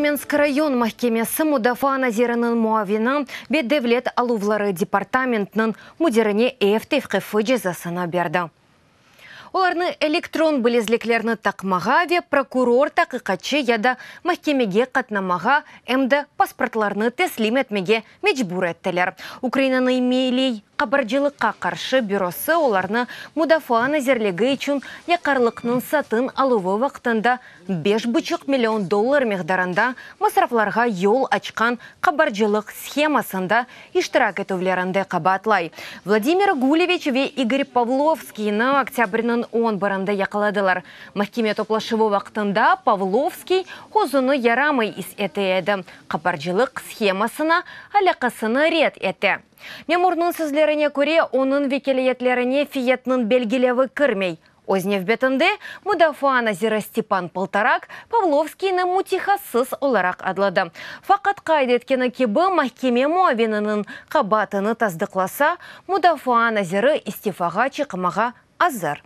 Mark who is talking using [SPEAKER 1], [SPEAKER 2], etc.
[SPEAKER 1] Каменск район махкемесі Мудафа Назирының муавины бе девлет алувлары департаментінің мудеріне ефтевқы жазасына берді. Оларны электрон білезлеклеріні тақмаға ве прокурор тақиқатчы яда махкемеге қатнамаға әмді паспортларны теслим етмеге мечбур еттілер. Украинаны мейлей қабаржылыққа қаршы бюросы оларны Мудафа Назирлігі үшін яқарлықның сатын алуы вақтында 5,5 миллион доллар меғдарында масрафларға yol açқан қабаржылық схемасында иштирак етулерінде қабатлай. Владимир Гулевич ве Игорь Павловскийны октябрінің 10 барында яқаладылар. Махкеме топлашывы вақтында Павловский хозуны ярамай ис еті еді. Қабаржылық схемасына алақасыны рет еті. Меморның сөзлеріне көре, оның векелеетлеріне фиетнің белгілеві кірмей. Ознев бетінде Мудафа Назира Степан Полторак Павловскийны мутихасыз оларақ адлады. Фақат қайды еткені кебі махкеме муавинының қабатыны таздықласа, Мудафа Назиры истифаға чықымаға азыр.